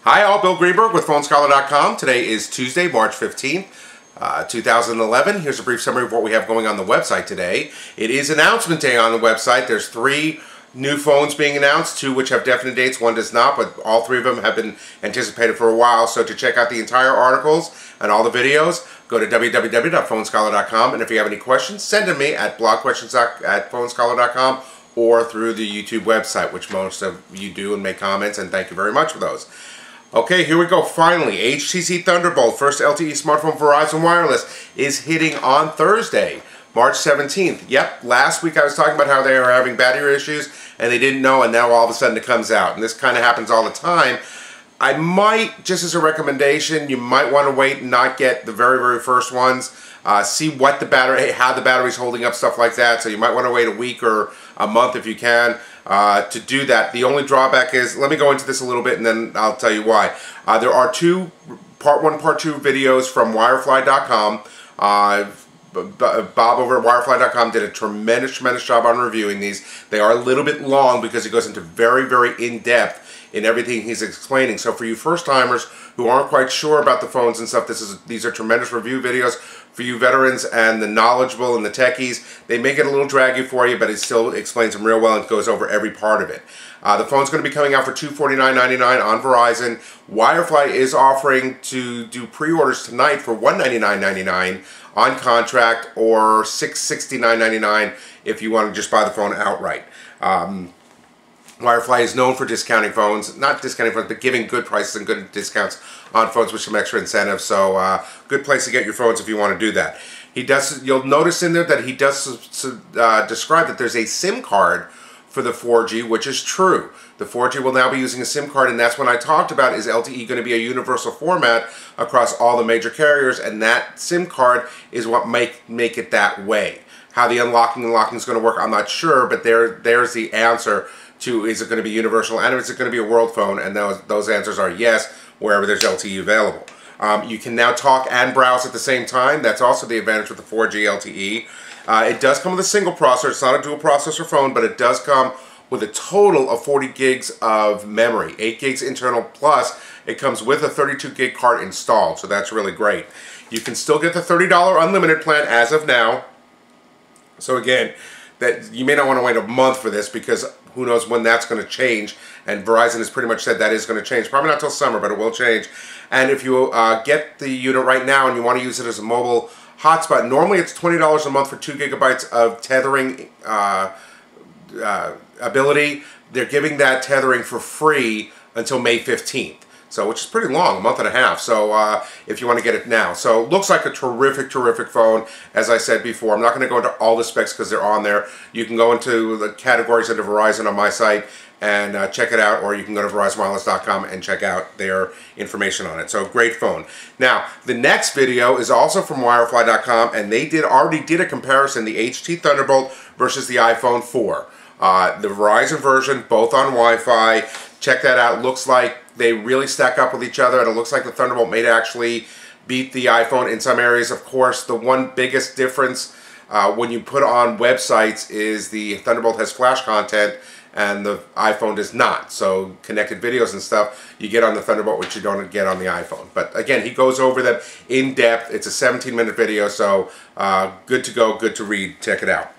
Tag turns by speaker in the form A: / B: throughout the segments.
A: Hi all, Bill Greenberg with PhoneScholar.com. Today is Tuesday, March 15th, 2011. Here's a brief summary of what we have going on the website today. It is announcement day on the website. There's 3 new phones being announced, 2 which have definite dates, 1 does not, but all 3 of them have been anticipated for a while. So to check out the entire articles and all the videos, go to www.PhoneScholar.com. And if you have any questions, send them to me at blogquestions@PhoneScholar.com or through the YouTube website, which most of you do and make comments, and thank you very much for those. Okay, here we go. Finally, HTC Thunderbolt, first LTE smartphone Verizon Wireless, is hitting on Thursday, March 17th. Yep, last week I was talking about how they were having battery issues and they didn't know, and now all of a sudden it comes out. And this kind of happens all the time. I might, just as a recommendation, you might want to wait and not get the very first ones. See what the battery, how the battery's holding up, stuff like that. So you might want to wait a week or a month if you can to do that. The only drawback is, let me go into this a little bit and then I'll tell you why. There are 2 part 1, part 2 videos from Wirefly.com. Bob over at Wirefly.com did a tremendous job on reviewing these. They are a little bit long because he goes into very in-depth in everything he's explaining. So for you first-timers who aren't quite sure about the phones and stuff, these are tremendous review videos. For you veterans and the knowledgeable and the techies, they make it a little draggy for you, but it still explains them real well and goes over every part of it. The phone's going to be coming out for $249.99 on Verizon. Wirefly is offering to do pre-orders tonight for $199.99 on contract, or $669.99 if you want to just buy the phone outright. Wirefly is known for discounting phones, not discounting phones, but giving good prices and good discounts on phones with some extra incentives. So good place to get your phones if you want to do that. He does. You'll notice in there that he does describe that there's a SIM card for the 4G, which is true. The 4G will now be using a SIM card, and that's when I talked about, is LTE going to be a universal format across all the major carriers, and that SIM card is what make it that way. How the unlocking and locking is going to work, I'm not sure, but there's the answer to, is it going to be universal and is it going to be a world phone, and those answers are yes, wherever there's LTE available. You can now talk and browse at the same time. That's also the advantage with the 4G LTE. It does come with a single processor. It's not a dual processor phone, but it does come with a total of 40 gigs of memory, 8 gigs internal, plus it comes with a 32 gig card installed, so that's really great. You can still get the $30 unlimited plan as of now. So again, that you may not want to wait a month for this, because who knows when that's going to change, and Verizon has pretty much said that is going to change. Probably not till summer, but it will change. And if you get the unit right now and you want to use it as a mobile hotspot, normally it's $20 a month for 2 gigabytes of tethering ability. They're giving that tethering for free until May 15th. So, which is pretty long, a month and a half. So, if you want to get it now. So, it looks like a terrific phone. As I said before, I'm not going to go into all the specs because they're on there. You can go into the categories under Verizon on my site and check it out, or you can go to VerizonWireless.com and check out their information on it. So, great phone. Now, the next video is also from Wirefly.com, and they already did a comparison, the HTC Thunderbolt versus the iPhone 4. The Verizon version, both on Wi-Fi. Check that out. Looks like they really stack up with each other, and it looks like the Thunderbolt may actually beat the iPhone in some areas. Of course, the one biggest difference when you put on websites is the Thunderbolt has flash content and the iPhone does not. So connected videos and stuff you get on the Thunderbolt, which you don't get on the iPhone. But again, he goes over them in depth. It's a 17-minute video, so good to go, good to read. Check it out.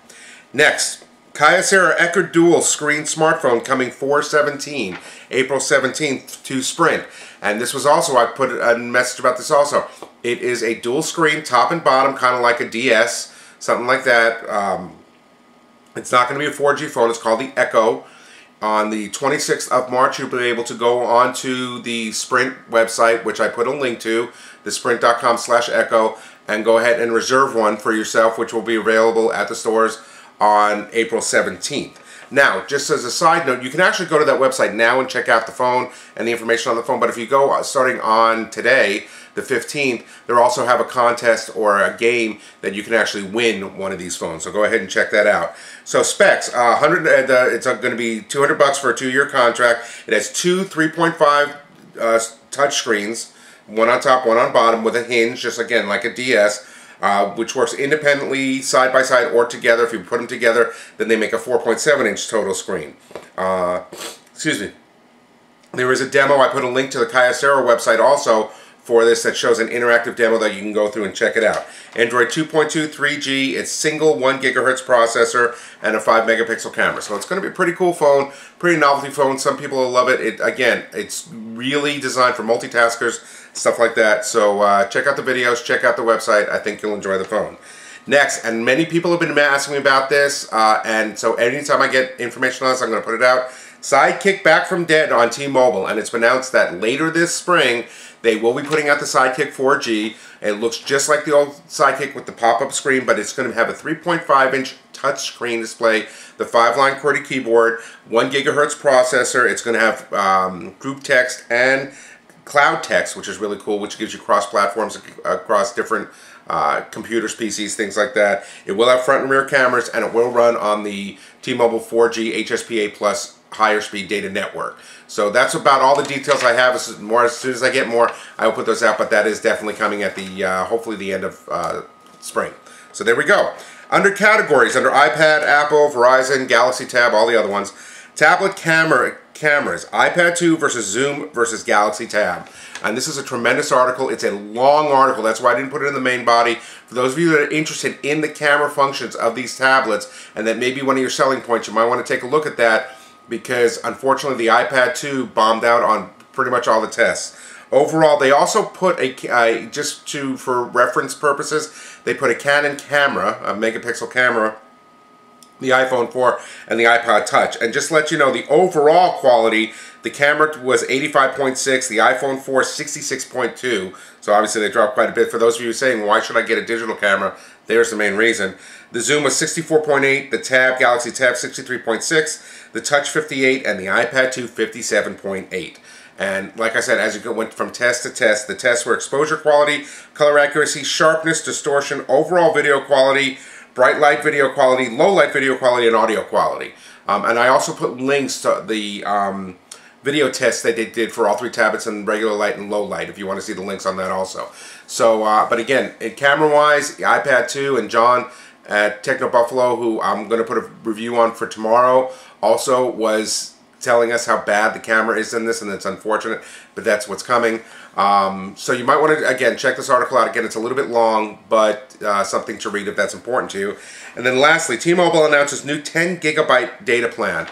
A: Next, Kyocera Echo Dual Screen Smartphone coming 4/17, April 17th to Sprint. And this was also, I put a message about this also. It is a dual screen, top and bottom, kind of like a DS, something like that. It's not going to be a 4G phone. It's called the Echo. On the 26th of March, you'll be able to go onto the Sprint website, which I put a link to, the sprint.com/Echo, and go ahead and reserve one for yourself, which will be available at the stores on April 17th. Now, just as a side note, you can actually go to that website now and check out the phone and the information on the phone, but if you go starting on today, the 15th, they also have a contest or a game that you can actually win one of these phones. So go ahead and check that out. So specs, it's going to be $200 for a 2-year contract. It has 2 3.5 touch screens, one on top, one on bottom, with a hinge, just again like a DS. Which works independently, side by side, or together. If you put them together, then they make a 4.7-inch total screen. Excuse me. There is a demo. I put a link to the Kyocera website also for this that shows an interactive demo that you can go through and check it out. Android 2.2 3G, it's single 1 GHz processor and a 5 megapixel camera. So it's going to be a pretty cool phone, pretty novelty phone. Some people will love it. Again, it's really designed for multitaskers, stuff like that. So check out the videos, check out the website. I think you'll enjoy the phone. Next, and many people have been asking me about this, and so anytime I get information on this, I'm going to put it out. Sidekick back from dead on T-Mobile, and it's been announced that later this spring they will be putting out the Sidekick 4G. It looks just like the old Sidekick with the pop-up screen, but it's going to have a 3.5-inch touchscreen display, the 5-line QWERTY keyboard, 1 GHz processor. It's going to have group text and cloud text, which is really cool, which gives you cross-platforms across different computers, PCs, things like that. It will have front and rear cameras, and it will run on the T-Mobile 4G HSPA Plus higher speed data network. So that's about all the details I have. As soon as I get more, I will put those out, but that is definitely coming at the hopefully the end of spring. So there we go. Under categories, under iPad, Apple, Verizon, Galaxy Tab, all the other ones, tablet cameras, iPad 2 versus Zoom versus Galaxy Tab. And this is a tremendous article. It's a long article. That's why I didn't put it in the main body. For those of you that are interested in the camera functions of these tablets, and that may be one of your selling points, you might want to take a look at that, because unfortunately the iPad 2 bombed out on pretty much all the tests. Overall, they also put for reference purposes, they put a Canon camera, a megapixel camera, the iPhone 4 and the iPod Touch. And just to let you know, the overall quality, the camera was 85.6, the iPhone 4 66.2. So obviously they dropped quite a bit. For those of you saying, why should I get a digital camera? There's the main reason. The Zoom was 64.8, the Galaxy Tab 63.6, the Touch 58, and the iPad 2 57.8. And like I said, as you went from test to test, the tests were exposure quality, color accuracy, sharpness, distortion, overall video quality, bright light video quality, low light video quality, and audio quality. And I also put links to the video tests that they did for all three tablets in regular light and low light, if you want to see the links on that also. So, but again, camera-wise, the iPad 2 and John at Techno Buffalo, who I'm going to put a review on for tomorrow, also was telling us how bad the camera is in this, and it's unfortunate, but that's what's coming. So you might want to, again, check this article out. Again, it's a little bit long, but something to read if that's important to you. And then lastly, T-Mobile announces new 10 gigabyte data plan.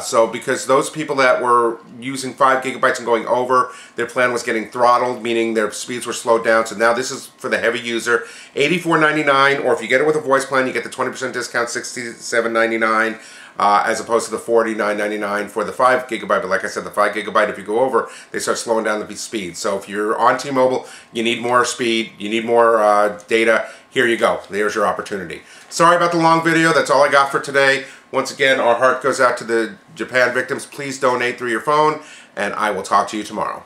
A: So because those people that were using 5 gigabytes and going over, their plan was getting throttled, meaning their speeds were slowed down. So now this is for the heavy user, $84.99, or if you get it with a voice plan, you get the 20% discount, $67.99. As opposed to the $49.99 for the 5 gigabyte. But like I said, the 5 gigabyte, if you go over, they start slowing down the speed. So if you're on T-Mobile, you need more speed, you need more data, here you go. There's your opportunity. Sorry about the long video. That's all I got for today. Once again, our heart goes out to the Japan victims. Please donate through your phone, and I will talk to you tomorrow.